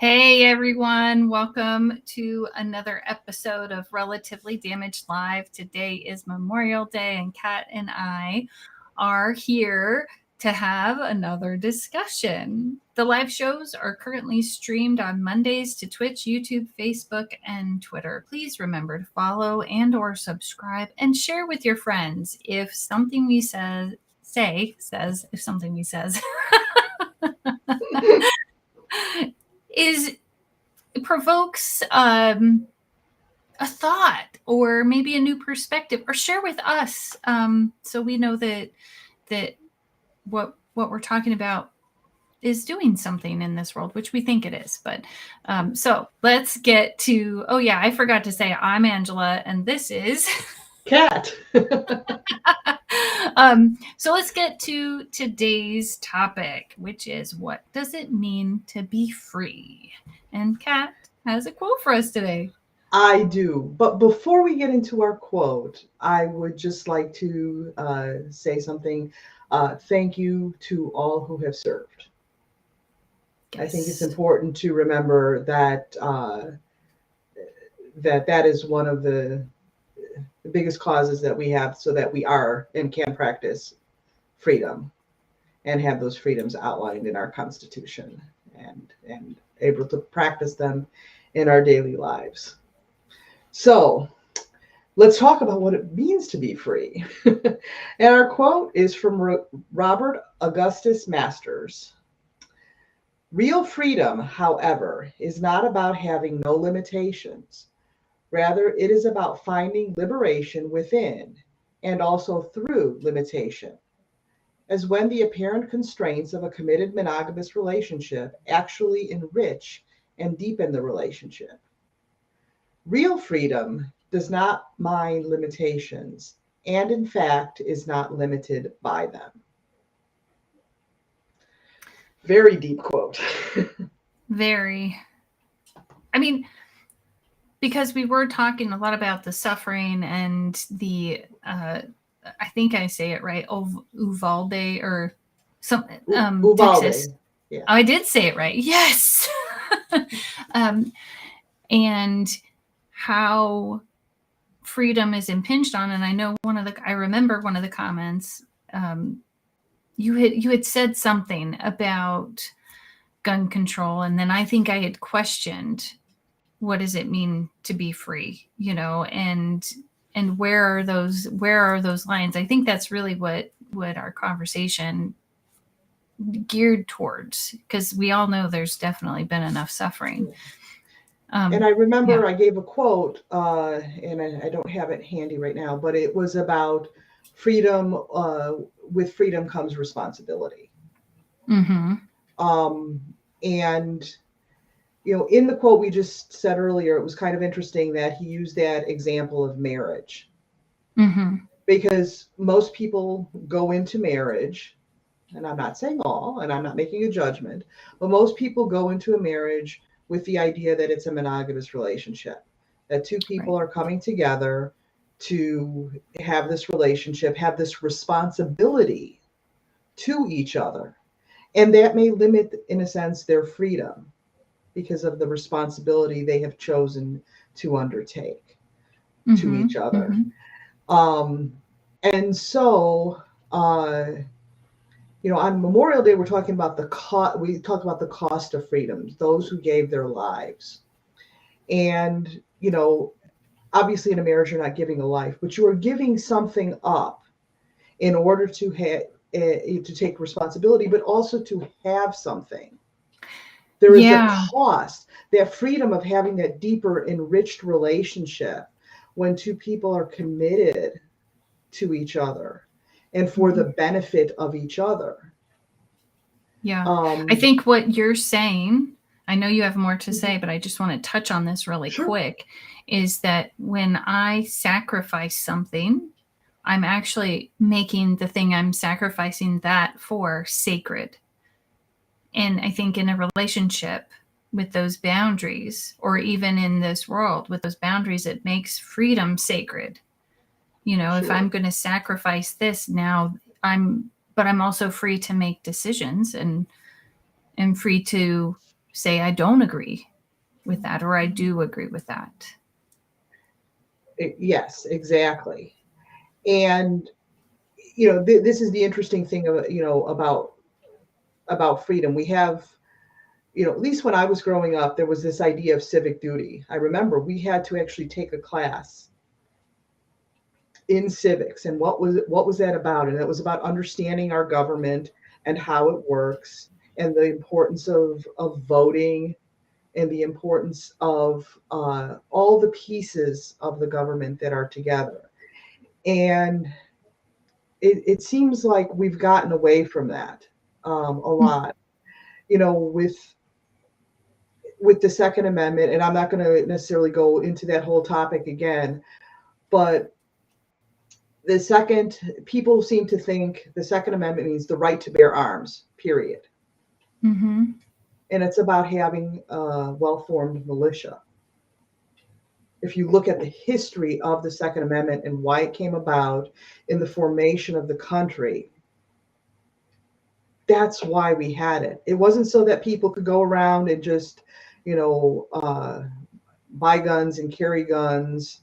Hey everyone, welcome to another episode of Relatively Damaged Live. Today is Memorial Day, and Kat and I are here to have another discussion. The live shows are currently streamed on Mondays to Twitch, YouTube, Facebook, and Twitter. Please remember to follow and or subscribe and share with your friends if something we says is provokes a thought or maybe a new perspective, or share with us so we know that what we're talking about is doing something in this world, which we think it is. But so let's get to, oh yeah, I forgot to say I'm Angela and this is Kat. So let's get to today's topic, which is, what does it mean to be free? And Kat has a quote for us today. I do. But before we get into our quote, I would just like to say something. Thank you to all who have served. Yes. I think it's important to remember that that is one of the biggest causes that we have, so that we are and can practice freedom and have those freedoms outlined in our Constitution and able to practice them in our daily lives. So let's talk about what it means to be free. And our quote is from Robert Augustus Masters. Real freedom, however, is not about having no limitations. Rather, it is about finding liberation within and also through limitation, as when the apparent constraints of a committed monogamous relationship actually enrich and deepen the relationship. Real freedom does not mind limitations, and in fact is not limited by them. Very deep quote. Very. I mean, because we were talking a lot about the suffering and the, I think I say it right, Uvalde or some Uvalde. Texas. Yeah. Oh, I did say it right. Yes. And how freedom is impinged on. And I know I remember one of the comments, you had said something about gun control, and then I think I had questioned, what does it mean to be free, and where are those lines? I think that's really what our conversation geared towards, because we all know there's definitely been enough suffering. And I remember I gave a quote, and I don't have it handy right now, but it was about freedom. With freedom comes responsibility. Mm-hmm. And, in the quote we just said earlier, it was kind of interesting that he used that example of marriage. Mm-hmm. Because most people go into marriage, and I'm not saying all, and I'm not making a judgment, but most people go into a marriage with the idea that it's a monogamous relationship, that two people are coming together to have this relationship, have this responsibility to each other. And that may limit, in a sense, their freedom because of the responsibility they have chosen to undertake to each other. Mm-hmm. And so, on Memorial Day, we're talking about we talked about the cost of freedom, those who gave their lives. And, obviously in a marriage, you're not giving a life, but you are giving something up in order to take responsibility, but also to have something. There is a cost, that freedom of having that deeper, enriched relationship when two people are committed to each other and for the benefit of each other. Yeah. I think what you're saying, I know you have more to say, but I just want to touch on this really quick, is that when I sacrifice something, I'm actually making the thing I'm sacrificing that for sacred. And I think in a relationship with those boundaries, or even in this world with those boundaries, it makes freedom sacred. If I'm going to sacrifice this now, but I'm also free to make decisions and free to say I don't agree with that, or I do agree with that. Yes, exactly. And this is the interesting thing about freedom. We have, at least when I was growing up, there was this idea of civic duty. I remember we had to actually take a class in civics, and what was that about? And it was about understanding our government and how it works, and the importance of voting, and the importance of all the pieces of the government that are together. And it seems like we've gotten away from that a lot, with the Second Amendment. And I'm not going to necessarily go into that whole topic again, but the second people seem to think the Second Amendment means the right to bear arms, period. Mm-hmm. And it's about having a well-formed militia. If you look at the history of the Second Amendment and why it came about in the formation of the country, that's why we had it. It wasn't so that people could go around and just, buy guns and carry guns,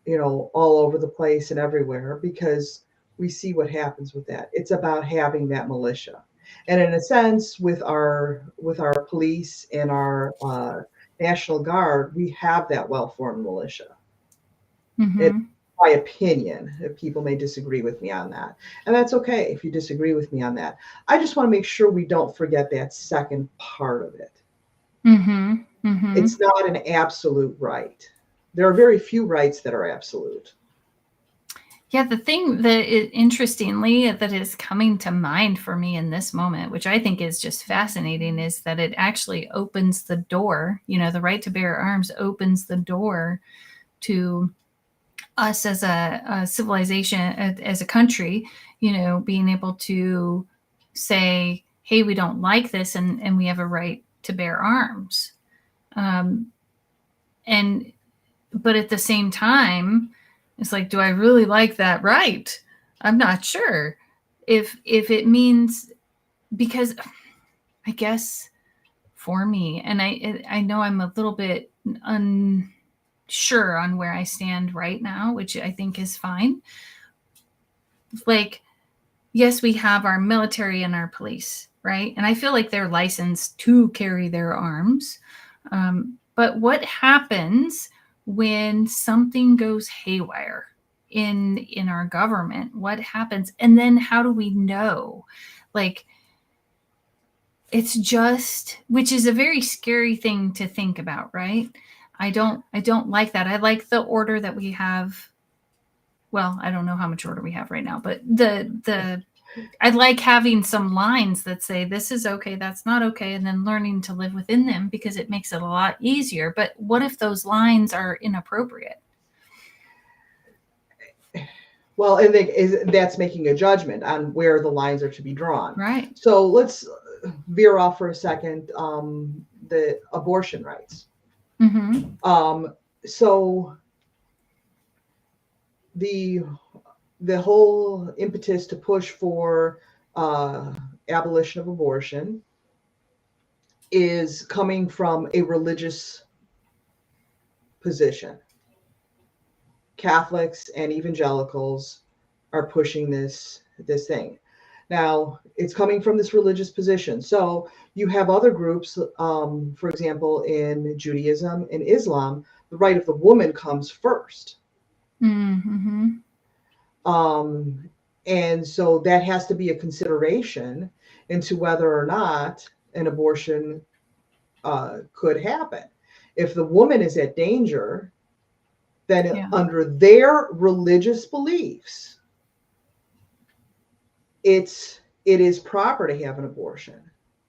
all over the place and everywhere, because we see what happens with that. It's about having that militia. And in a sense, with our police and our National Guard, we have that well-formed militia. Mm-hmm. It's my opinion. People may disagree with me on that. And that's okay if you disagree with me on that. I just want to make sure we don't forget that second part of it. Mm-hmm. Mm-hmm. It's not an absolute right. There are very few rights that are absolute. Yeah, the thing that interestingly that is coming to mind for me in this moment, which I think is just fascinating, is that it actually opens the door. The right to bear arms opens the door to us as a civilization, as a country, being able to say, hey, we don't like this, and we have a right to bear arms. But at the same time, it's like, do I really like that right? I'm not sure if it means, because I guess for me, and I know I'm a little bit unsure on where I stand right now, which I think is fine. Like, yes, we have our military and our police, right? And I feel like they're licensed to carry their arms. But what happens when something goes haywire in our government? What happens? And then how do we know? Like, it's just, which is a very scary thing to think about, right? I don't like that. I like the order that we have. Well, I don't know how much order we have right now, but I like having some lines that say this is okay, that's not okay, and then learning to live within them, because it makes it a lot easier. But what if those lines are inappropriate? Well, and that's making a judgment on where the lines are to be drawn. Right. So let's veer off for a second. The abortion rights. Mm-hmm. So the whole impetus to push for abolition of abortion is coming from a religious position. Catholics and evangelicals are pushing this thing. Now, it's coming from this religious position. So you have other groups, for example, in Judaism and Islam, the right of the woman comes first. Mm-hmm. And so that has to be a consideration into whether or not an abortion could happen. If the woman is at danger, then under their religious beliefs, it is proper to have an abortion.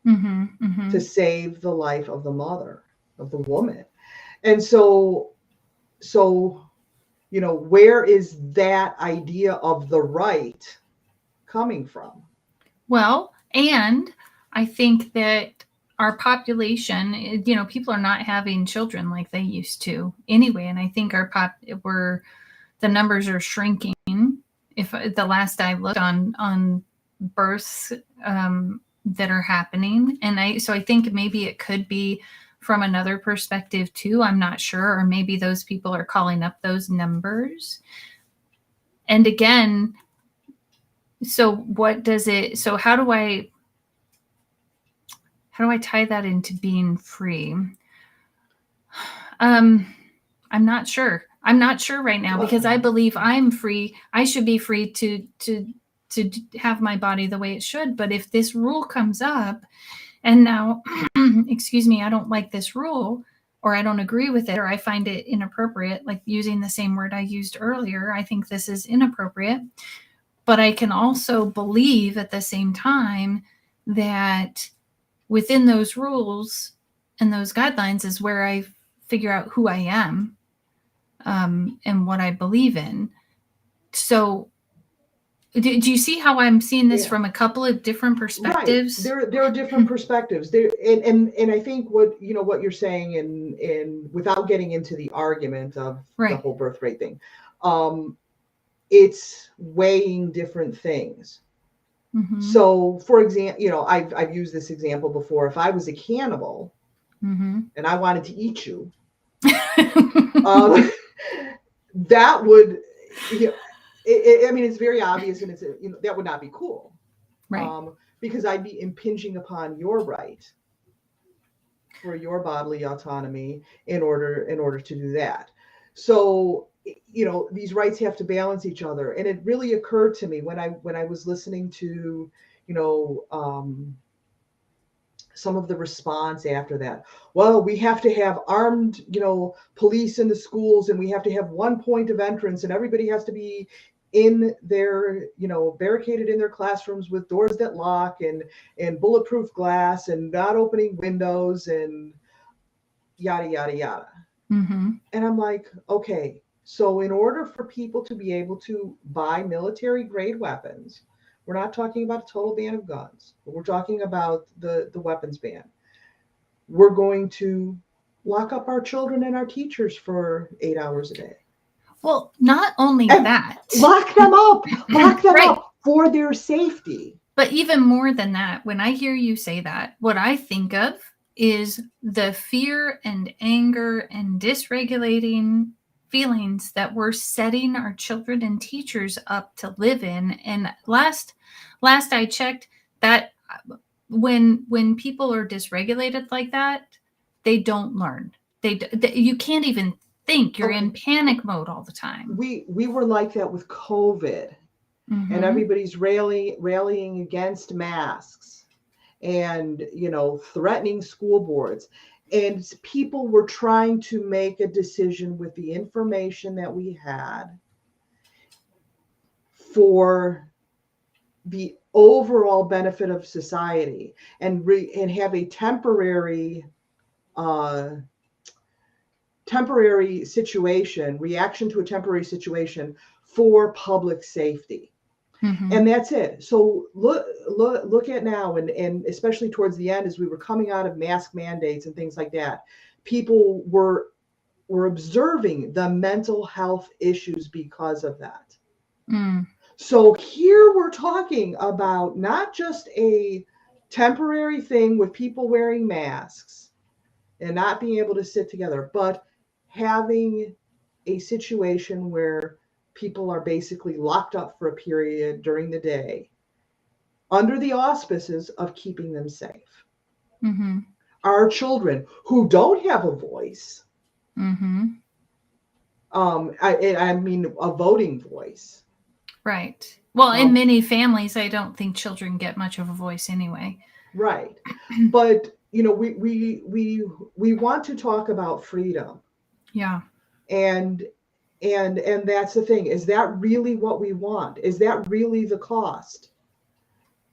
Mm-hmm. Mm-hmm. To save the life of the mother, of the woman. And so where is that idea of the right coming from? Well, and I think that our population, people are not having children like they used to anyway. And I think the numbers are shrinking. If the last I looked on births, that are happening. And so I think maybe it could be from another perspective too. I'm not sure. Or maybe those people are calling up those numbers. And again, so what does it, so how do I tie that into being free? I'm not sure. I'm not sure right now, because I believe I'm free. I should be free to have my body the way it should. But if this rule comes up and now, excuse me, I don't like this rule, or I don't agree with it, or I find it inappropriate, like using the same word I used earlier, I think this is inappropriate. But I can also believe at the same time that within those rules and those guidelines is where I figure out who I am, and what I believe in. So do you see how I'm seeing this from a couple of different perspectives? Right. There are different perspectives there, and I think what you're saying, and without getting into the argument of the whole birth rate thing, it's weighing different things. Mm-hmm. So, for example, I've used this example before. If I was a cannibal, mm-hmm. and I wanted to eat you, that would, I mean, it's very obvious, and that would not be cool, right? Because I'd be impinging upon your right for your bodily autonomy in order to do that. So, these rights have to balance each other. And it really occurred to me when I was listening to, some of the response after that. Well, we have to have armed, police in the schools, and we have to have one point of entrance, and everybody has to be in their, barricaded in their classrooms with doors that lock and bulletproof glass and not opening windows and yada, yada, yada. Mm-hmm. And I'm like, okay, so in order for people to be able to buy military grade weapons, we're not talking about a total ban of guns, but we're talking about the weapons ban. We're going to lock up our children and our teachers for 8 hours a day. Well, not only that. Lock them up up for their safety. But even more than that, when I hear you say that, what I think of is the fear and anger and dysregulating feelings that we're setting our children and teachers up to live in. And last I checked, that when people are dysregulated like that, they don't learn. You can't even think. You're in panic mode all the time. We were like that with COVID, mm-hmm. and everybody's rallying against masks and threatening school boards. And people were trying to make a decision with the information that we had for the overall benefit of society, and have a temporary situation, reaction to a temporary situation for public safety. Mm-hmm. And that's it. So look at now, and especially towards the end, as we were coming out of mask mandates and things like that, people were observing the mental health issues because of that. Mm. So here we're talking about not just a temporary thing with people wearing masks and not being able to sit together, but having a situation where people are basically locked up for a period during the day under the auspices of keeping them safe. Mm-hmm. Our children who don't have a voice, mm-hmm. I mean a voting voice. Right. Well, in many families, I don't think children get much of a voice anyway. Right. But, we want to talk about freedom. Yeah. And that's the thing. Is that really what we want? Is that really the cost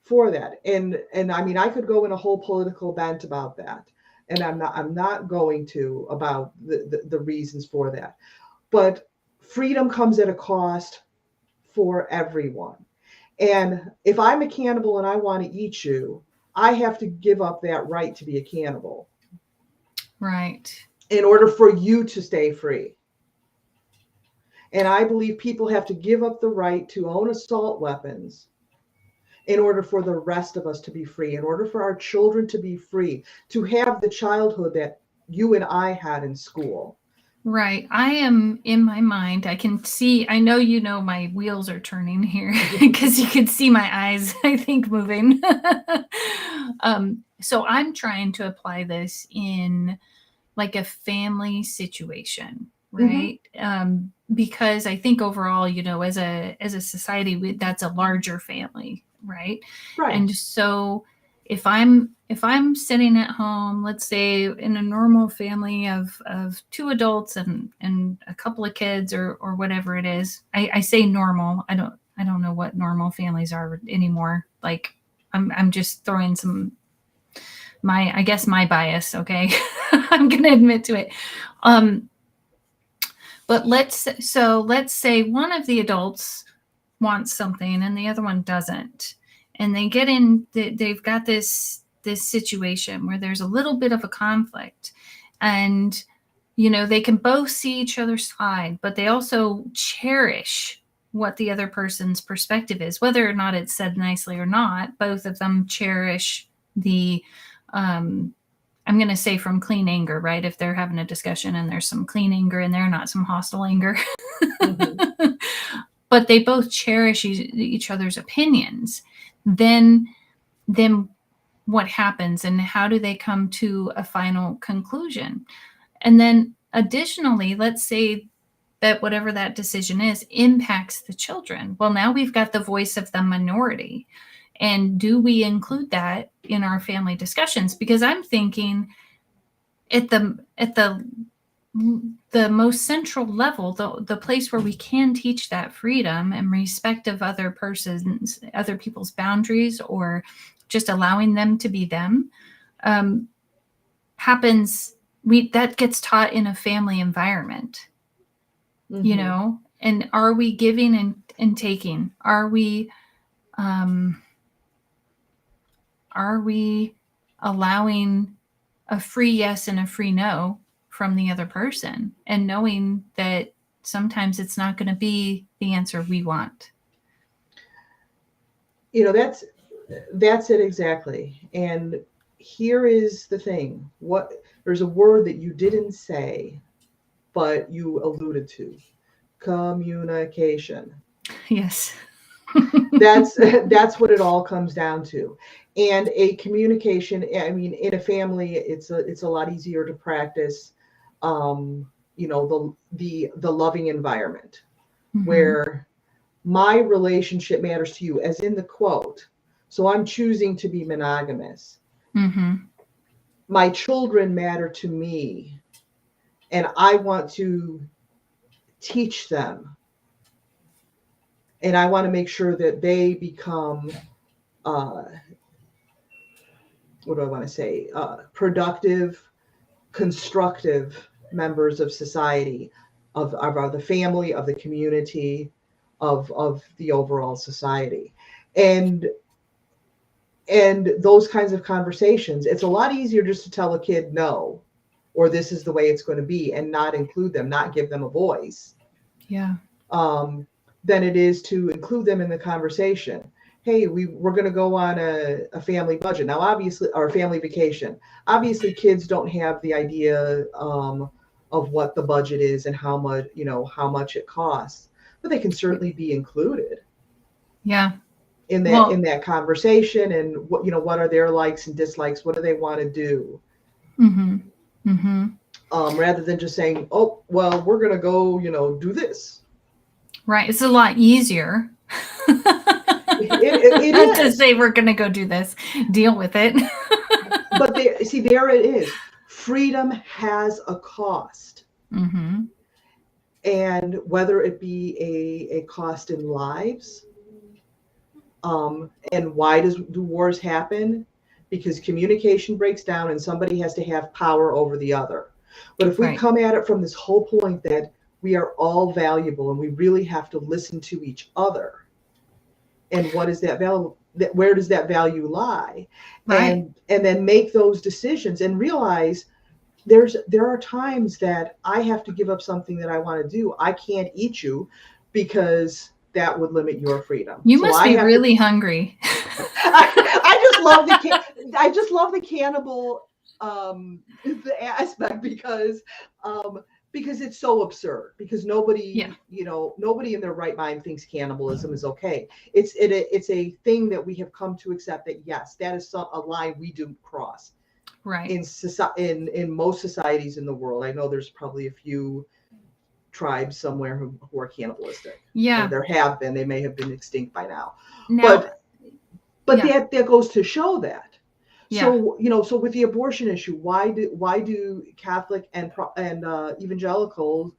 for that? And I mean, I could go in a whole political bent about that, and I'm not going to, about the reasons for that. But freedom comes at a cost for everyone. And if I'm a cannibal and I want to eat you, I have to give up that right to be a cannibal. Right. In order for you to stay free. And I believe people have to give up the right to own assault weapons in order for the rest of us to be free, in order for our children to be free, to have the childhood that you and I had in school. Right. I am in my mind. I can see, I know, my wheels are turning here because you can see my eyes, I think, moving. So I'm trying to apply this in like a family situation, right? Because I think overall, as a society, that's a larger family, right? Right. And so if I'm sitting at home, let's say in a normal family of two adults and a couple of kids or whatever it is, I say normal. I don't know what normal families are anymore. Like I'm just throwing some I guess my bias, okay? I'm gonna admit to it. But let's say one of the adults wants something and the other one doesn't. And they've got this situation where there's a little bit of a conflict. And they can both see each other's side, but they also cherish what the other person's perspective is, whether or not it's said nicely or not. Both of them cherish the I'm going to say from clean anger, right? If they're having a discussion and there's some clean anger in there, not some hostile anger. But they both cherish each other's opinions. Then what happens and how do they come to a final conclusion? And then additionally, let's say that whatever that decision is impacts the children. Well, now we've got the voice of the minority. And do we include that in our family discussions? Because I'm thinking at the most central level, the place where we can teach that freedom and respect of other people's boundaries, or just allowing them to be them, happens. That gets taught in a family environment, and are we giving and taking? Are we allowing a free yes and a free no from the other person, and knowing that sometimes it's not going to be the answer we want? That's it exactly. And here is the thing. There's a word that you didn't say, but you alluded to. Communication. Yes. That's what it all comes down to. And a communication, I mean, in a family, it's a lot easier to practice, the loving environment, where my relationship matters to you, as in the quote. So I'm choosing to be monogamous. My children matter to me, and I want to teach them. And I want to make sure that they become, productive, constructive members of society, of the family, of the community, of the overall society. And those kinds of conversations, it's a lot easier just to tell a kid no, or this is the way it's going to be, and not include them, not give them a voice. Yeah. Than it is to include them in the conversation. Hey, we're going to go on a family budget. Now, obviously, our family vacation. Obviously, kids don't have the idea of what the budget is and how much it costs, but they can certainly be included. Yeah. In that conversation, and what are their likes and dislikes? What do they want to do? Rather than just saying, oh, well, we're going to go, do this. Right. It's a lot easier. It is. To say we're going to go do this, deal with it. But there it is. Freedom has a cost. And whether it be a cost in lives, and why do wars happen? Because communication breaks down and somebody has to have power over the other. But if we come at it from this whole point that we are all valuable and we really have to listen to each other, and what is that value? Where does that value lie? Right. And then make those decisions and realize there are times that I have to give up something that I want to do. I can't eat you because that would limit your freedom. You must be really hungry. I just love the cannibal the aspect because it's so absurd, because Yeah. nobody in their right mind thinks cannibalism is okay. It's a thing that we have come to accept, that yes, that is a line we do cross Right. in most societies in the world. I know there's probably a few tribes somewhere who are cannibalistic. Yeah. There have been. They may have been extinct by now. Now, But yeah. that goes to show that. Yeah. So with the abortion issue, why do Catholic and evangelicals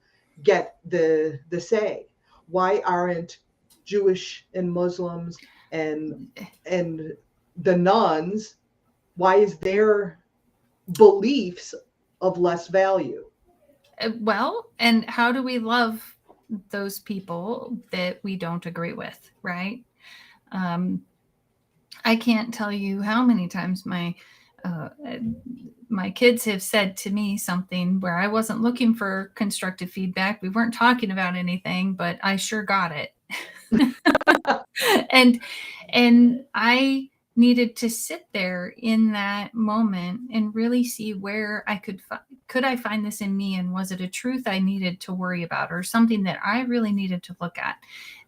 get the say? Why aren't Jewish and Muslims and the nuns? Why is their beliefs of less value? Well, and how do we love those people that we don't agree with, right? Um, I can't tell you how many times uh, my kids have said to me something where I wasn't looking for constructive feedback. We weren't talking about anything, but I sure got it. and I needed to sit there in that moment and really see where I could I find this in me, and was it a truth I needed to worry about, or something that I really needed to look at.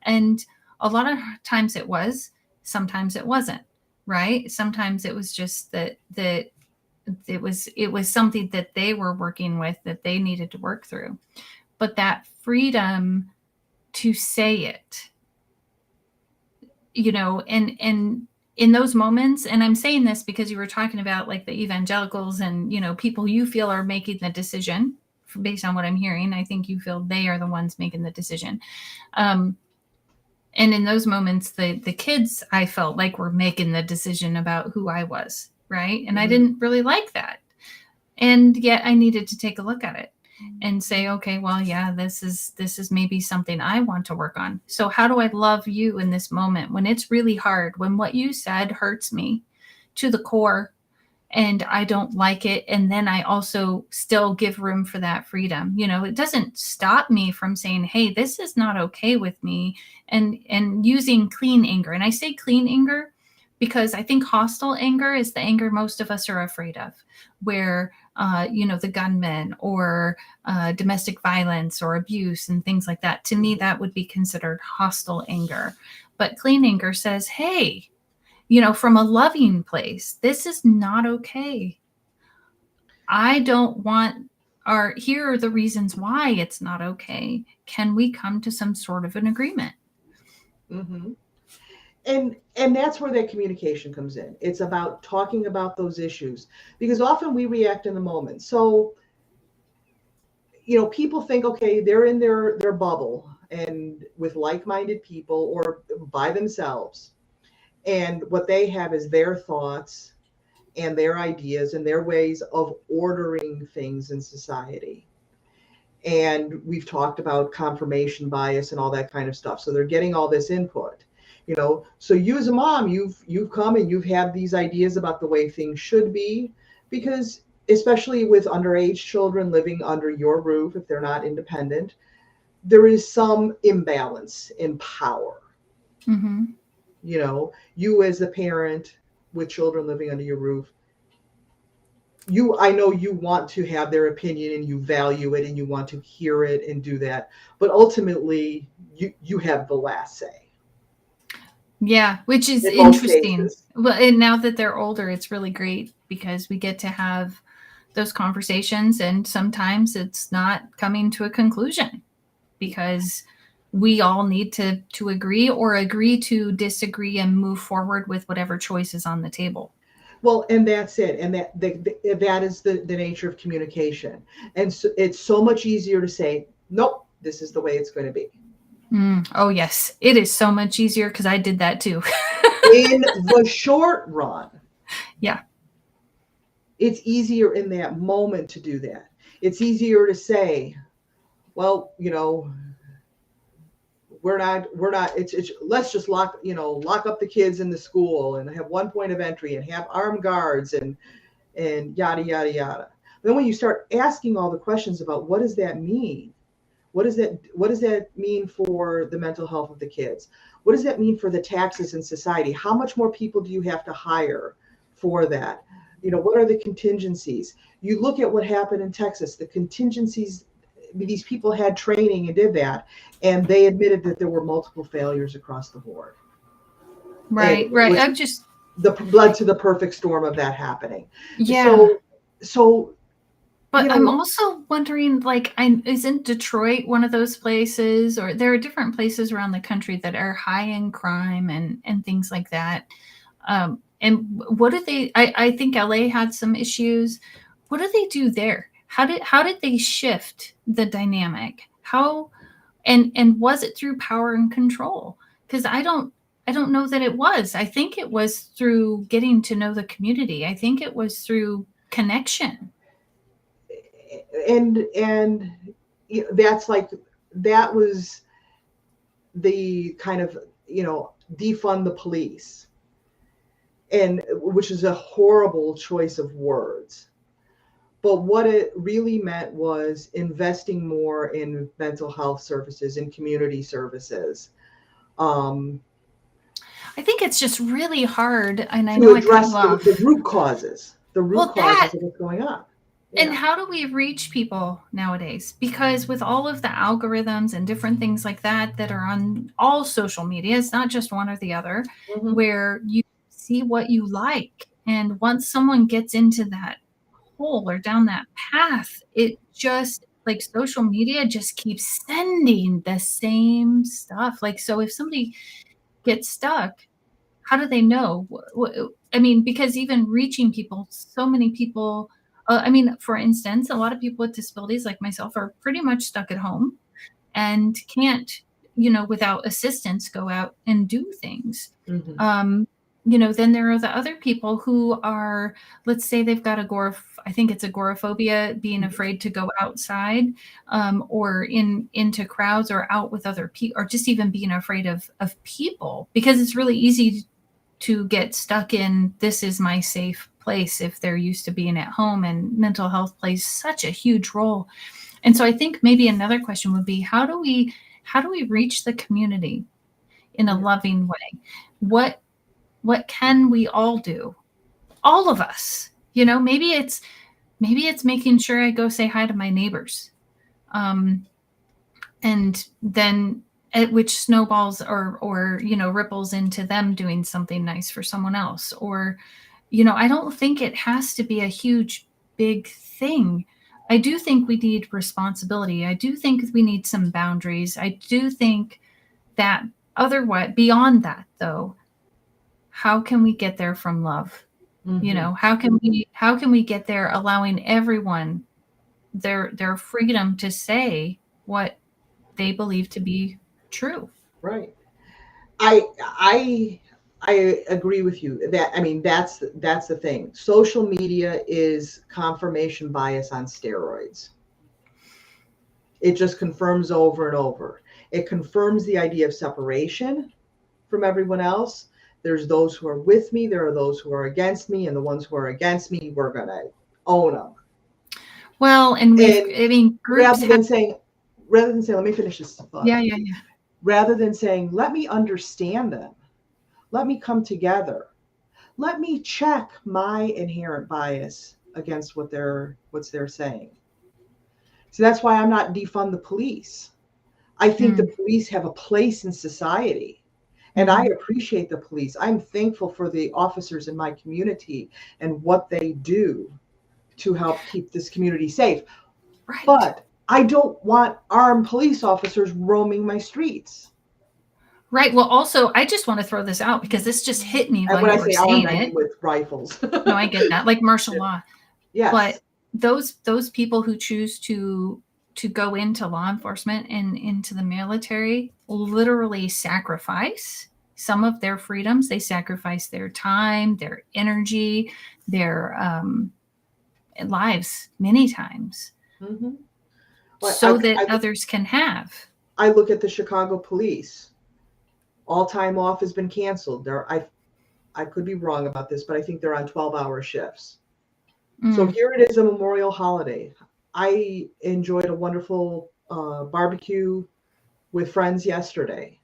And a lot of times it was, sometimes it wasn't, right? Sometimes it was just that it was something that they were working with, that they needed to work through. But that freedom to say it, and in those moments, and I'm saying this because you were talking about like the evangelicals and people you feel are making the decision. Based on what I'm hearing, I think you feel they are the ones making the decision. um, and in those moments, the kids, I felt like, were making the decision about who I was, right? And I Mm-hmm. didn't really like that, and yet I needed to take a look at it and say, okay, well, yeah, this is maybe something I want to work on. So how do I love you in this moment when it's really hard, when what you said hurts me to the core and I don't like it, and then I also still give room for that freedom. It doesn't stop me from saying, hey, this is not okay with me, and using clean anger. And I say clean anger because I think hostile anger is the anger most of us are afraid of, where the gunmen, or domestic violence or abuse and things like that. To me, that would be considered hostile anger. But clean anger says, hey, from a loving place, this is not okay. I don't want, or here are the reasons why it's not okay. Can we come to some sort of an agreement? Mm-hmm. And that's where that communication comes in. It's about talking about those issues, because often we react in the moment. So people think, okay, they're in their bubble and with like-minded people or by themselves, and what they have is their thoughts and their ideas and their ways of ordering things in society. And we've talked about confirmation bias and all that kind of stuff, so they're getting all this input. So you as a mom, you've come and you've had these ideas about the way things should be, because especially with underage children living under your roof, if they're not independent, there is some imbalance in power. Mm-hmm. You as a parent with children living under your roof, I know you want to have their opinion and you value it and you want to hear it and do that, but ultimately you have the last say Yeah, which is in most interesting. cases. Well, and now that they're older, it's really great because we get to have those conversations, and sometimes it's not coming to a conclusion because we all need to agree, or agree to disagree, and move forward with whatever choice is on the table. Well, and that's it, and that is the nature of communication. And so it's so much easier to say, nope, this is the way it's going to be. Oh yes, it is so much easier because I did that too. In the short run, Yeah. it's easier in that moment to do that. It's easier to say, well, we're not it's let's just lock up the kids in the school and have one point of entry and have armed guards and yada yada yada. Then when you start asking all the questions about what does that mean, What does that mean for the mental health of the kids? What does that mean for the taxes in society? How much more people do you have to hire for that? What are the contingencies? You look at what happened in Texas, the contingencies, these people had training and did that, and they admitted that there were multiple failures across the board. Right. I'm just led to the perfect storm of that happening. Yeah. So but I'm also wondering, like, isn't Detroit one of those places, or there are different places around the country that are high in crime and things like that. And what do they? I think LA had some issues. What do they do there? How did they shift the dynamic? How and was it through power and control? Because I don't know that it was. I think it was through getting to know the community. I think it was through connection. And that was the kind of, defund the police, and which is a horrible choice of words. But what it really meant was investing more in mental health services and community services. I think it's just really hard, and I to know address I cut the root causes, of what's going on. Yeah. And how do we reach people nowadays? Because with all of the algorithms and different things like that are on all social media, it's not just one or the other, where you see what you like. And once someone gets into that hole or down that path, it just, like, social media just keeps sending the same stuff. Like, so if somebody gets stuck, how do they know? I mean, because even reaching people, so many people, I mean, for instance, a lot of people with disabilities like myself are pretty much stuck at home and can't, without assistance, go out and do things. Then there are the other people who are, let's say they've got I think it's agoraphobia, being afraid to go outside, or into crowds or out with other people, or just even being afraid of people, because it's really easy to get stuck in, this is my safe place, if they're used to being at home, and mental health plays such a huge role. And so I think maybe another question would be, how do we reach the community in a loving way? What can we all do? All of us, maybe it's making sure I go say hi to my neighbors. And then which snowballs or ripples into them doing something nice for someone else. Or, I don't think it has to be a huge, big thing. I do think we need responsibility. I do think we need some boundaries. I do think that beyond that, though, how can we get there from love? How can we get there allowing everyone their freedom to say what they believe to be true? Right. I agree with you. That's the thing. Social media is confirmation bias on steroids. It just confirms over and over. It confirms the idea of separation from everyone else. There's those who are with me, there are those who are against me, and the ones who are against me, we're going to own them. Well, rather than saying, let me finish this thought. Yeah. Rather than saying, let me understand them, let me come together, let me check my inherent bias against what they're saying. So that's why I'm not defund the police. I think the police have a place in society, and I appreciate the police. I'm thankful for the officers in my community and what they do to help keep this community safe. Right. But I don't want armed police officers roaming my streets. Right. Well, also, I just want to throw this out because this just hit me while you were saying it. I mean with rifles. No, I get that, like martial law. Yes. But those people who choose to go into law enforcement and into the military literally sacrifice some of their freedoms. They sacrifice their time, their energy, their lives many times, so that others can have. I look at the Chicago police. All time off has been canceled. I could be wrong about this, but I think they're on 12-hour shifts. So here it is, a Memorial holiday. I enjoyed a wonderful barbecue with friends yesterday.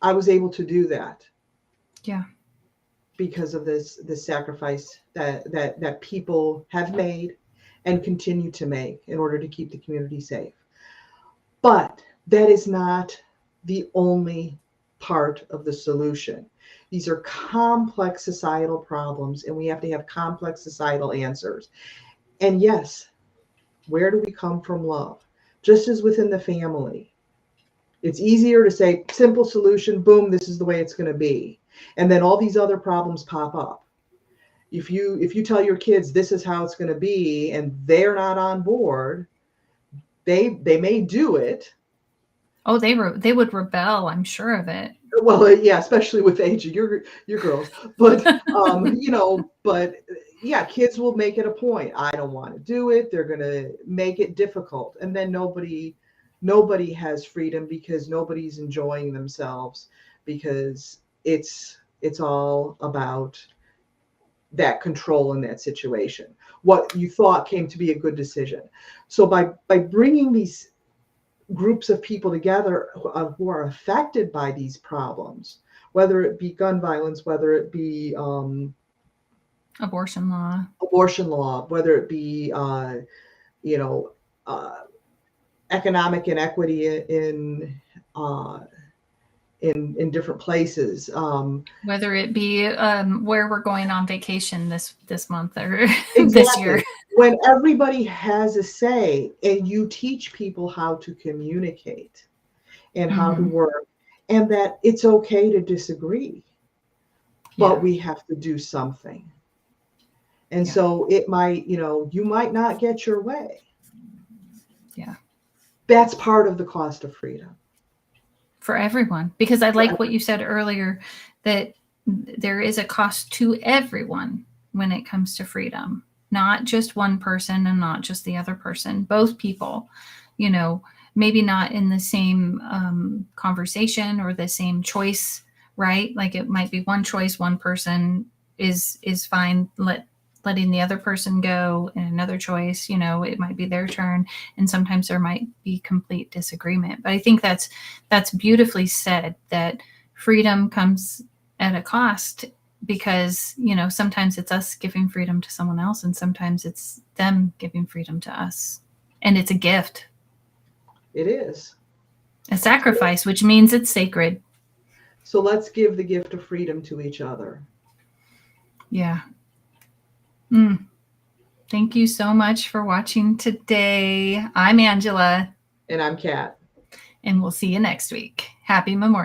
I was able to do that. Yeah. Because of this sacrifice that people have made and continue to make in order to keep the community safe. But that is not the only part of the solution. These are complex societal problems, and we have to have complex societal answers. And yes, where do we come from love? Just as within the family, it's easier to say simple solution, boom, this is the way it's going to be. And then all these other problems pop up. If you tell your kids this is how it's going to be and they're not on board, they may do it. Oh, they would rebel, I'm sure of it. Well, yeah, especially with the age of your girls. But but yeah, kids will make it a point. I don't want to do it. They're going to make it difficult. And then nobody has freedom because nobody's enjoying themselves, because it's all about that control in that situation. What you thought came to be a good decision. So by bringing these groups of people together who are affected by these problems, whether it be gun violence, whether it be abortion law, whether it be economic inequity in different places, whether it be where we're going on vacation this month or exactly. this year. When everybody has a say and you teach people how to communicate and how to work, and that it's okay to disagree, but we have to do something. And so it might, you might not get your way. Yeah. That's part of the cost of freedom. For everyone, because I like what you said earlier, that there is a cost to everyone when it comes to freedom, not just one person and not just the other person, both people, maybe not in the same conversation or the same choice, right? Like it might be one choice, one person is fine, letting the other person go, and another choice, it might be their turn. And sometimes there might be complete disagreement. But I think that's beautifully said, that freedom comes at a cost, because, sometimes it's us giving freedom to someone else, and sometimes it's them giving freedom to us. And it's a gift. It is. A sacrifice, which means it's sacred. So let's give the gift of freedom to each other. Yeah. Thank you so much for watching today. I'm Angela. And I'm Kat. And we'll see you next week. Happy Memorial